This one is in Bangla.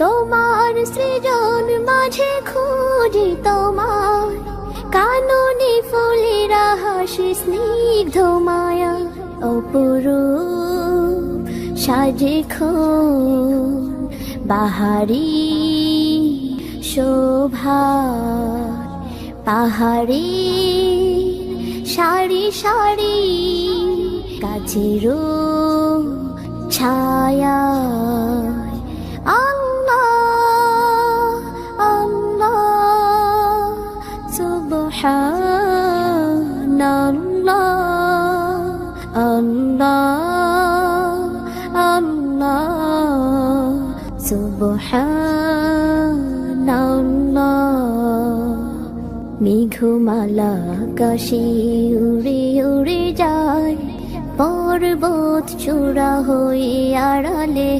তোমার সৃজন মাঝে খুঁজি তোমার কাননে ফুলেরা হাসি স্নিগ্ধ মায়া অপরূপ সাজে বাহারি শোভা পাহাড়ি সারি সারি কাছেরও ছায়া আল্লাহ আল্লাহ সুবহানাল্লাহ আল্লাহ আল্লাহ সুবহানাল্লাহ মেঘমালা আকাশে উড়ে উড়ে যায় পর্বত চূড়া হয়ে আড়ালে